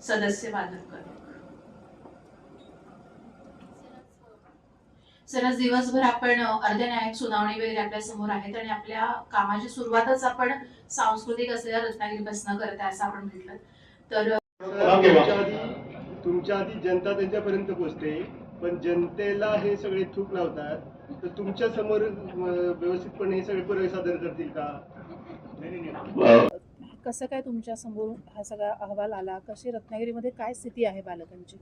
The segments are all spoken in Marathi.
सदस्य बालक कदम। सर, आज दिवसभर आपण अर्धन्यायिक सुनावणी वगैरे आपल्या समोर आहेत आणि आपल्या कामाची सुरुवातच आपण सांस्कृतिक असलेल्या रत्नागिरीपासून करत आहे असं आपण म्हटलं तर तुमच्या आधी जनता त्यांच्यापर्यंत पोहोचते, पण जनतेला हे सगळे थूक लावतात, तर तुमच्या समोर व्यवस्थितपणे हे सगळे पुरावे सादर करतील का? कसं काय तुमच्या समोर हा सगळा अहवाल आला? कशी रत्नागिरीमध्ये काय स्थिती आहे बालकांची?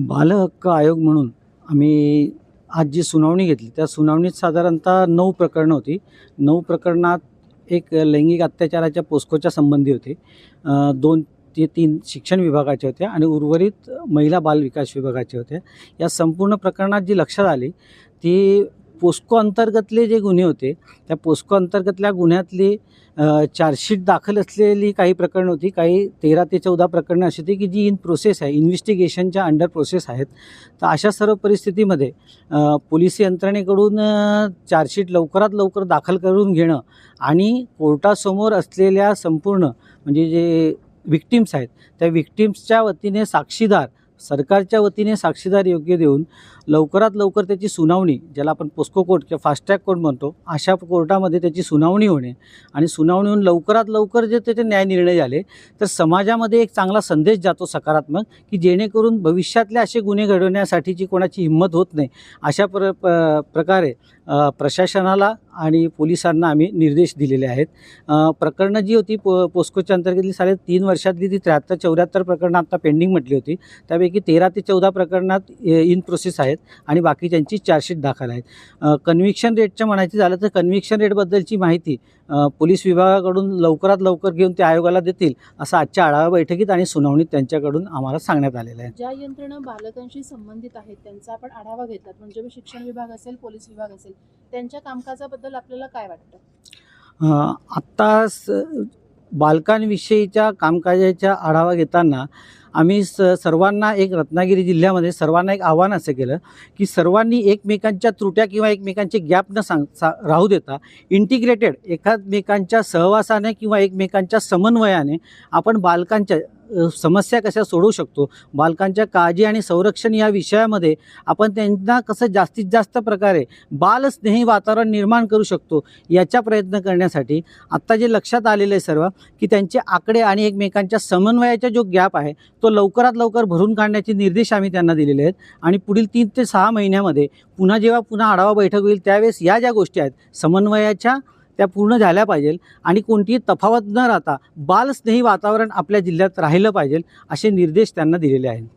बाल हक्क आयोग म्हणून आम्ही आज जी सुनावणी घेतली त्या सुनावणीत साधारणतः 9 प्रकरणं होती. 9 प्रकरणात एक लैंगिक अत्याचाराच्या पोस्कोच्या संबंधी होते, 2 ते 3 शिक्षण विभागाचे होते आणि उर्वरित महिला बाल विकास विभागाचे होते. या संपूर्ण प्रकरणात जी लक्षात आली ती पोस्को अंतर्गतले जे गुन्हे होते त्या पोस्को अंतर्गतल्या गुन्ह्यातली चार्जशीट दाखल असलेली काही प्रकरणं होती. काही 13 ते 14 प्रकरणं अशी होती की जी इन प्रोसेस आहे, इन्व्हेस्टिगेशनच्या अंडर प्रोसेस आहेत. तर अशा सर्व परिस्थितीमध्ये पोलीस यंत्रणेकडून चार्जशीट लवकरात लवकर दाखल करून घेणं आणि कोर्टासमोर असलेल्या संपूर्ण म्हणजे जे विक्टिम्स आहेत त्या विक्टिम्सच्या वतीने साक्षीदार, सरकारच्या वतीने साक्षीदार योग्य देऊन लवकरात लवकर त्याची सुनावणी, ज्याला आपण पोस्को कोर्ट किंवा फास्ट ट्रॅक कोर्ट म्हणतो, अशा कोर्टामध्ये त्याची सुनावणी होणे आणि सुनावणी होऊन लवकरात लवकर जे त्याचे न्याय निर्णय झाले तर समाजामध्ये एक चांगला संदेश जातो सकारात्मक, की जेणेकरून भविष्यातले असे गुन्हे घडवण्यासाठीची कोणाची हिंमत होत नाही. अशा प्रकारे प्रशासनाला आणि पोलिसांना आम्ही निर्देश दिलेले आहेत. प्रकरणं जी होती पोस्कोच्या अंतर्गतली 3.5 वर्षातली ती 73-74 प्रकरणं आता पेंडिंग म्हटली होती. त्यापैकी 13 ते 14 प्रकरणात इन प्रोसेस आहेत आणि बाकीच्यांची चार्जशीट दाखल आहेत. कन्व्हिक्शन रेटचं म्हणायचं झालं तर कन्व्हिक्शन रेटबद्दलची माहिती पोलीस विभागाकडून लवकरात लवकर घेऊन ते आयोगाला देतील असं आजच्या आढावा बैठकीत आणि सुनावणीत त्यांच्याकडून आम्हाला सांगण्यात आलेलं आहे. ज्या यंत्रणा बालकांशी संबंधित आहेत त्यांचा आपण आढावा घेतलात, म्हणजे शिक्षण विभाग असेल, पोलीस विभाग असेल, त्यांच्या कामकाजाबद्दल आपल्याला काय वाटतं? आत्ता बालकांविषयीच्या कामकाजाचा आढावा घेताना आम्ही सर्वांना एक रत्नागिरी जिल्ह्यामध्ये सर्वांना एक आव्हान असं केलं की सर्वांनी एकमेकांच्या त्रुट्या किंवा एकमेकांचे गॅप न राहू देता इंटिग्रेटेड एकमेकांच्या सहवासाने किंवा एकमेकांच्या समन्वयाने आपण बालकांच्या समस्या कशा सोडवू शकतो, बालकांच्या काळजी आणि संरक्षण या विषयामध्ये आपण त्यांना कसं जास्तीत जास्त प्रकारे बालस्नेही वातावरण निर्माण करू शकतो याचा प्रयत्न करण्यासाठी आत्ता जे लक्षात आलेलं आहे सर्व की त्यांचे आकडे आणि एकमेकांच्या समन्वयाचा जो गॅप आहे तो लवकरात लवकर भरून काढण्याचे निर्देश आम्ही त्यांना दिलेले आहेत. आणि पुढील 3 ते 6 महिन्यामध्ये जेव्हा आढावा बैठक होईल त्यावेळेस या ज्या गोष्टी आहेत समन्वयाच्या त्या पूर्ण झाल्या पाहिजे आणि कोणतीही तफावत न राहता बालस्नेही वातावरण आपल्या जिल्ह्यात राहिलं पाहिजे असे निर्देश त्यांना दिलेले आहेत.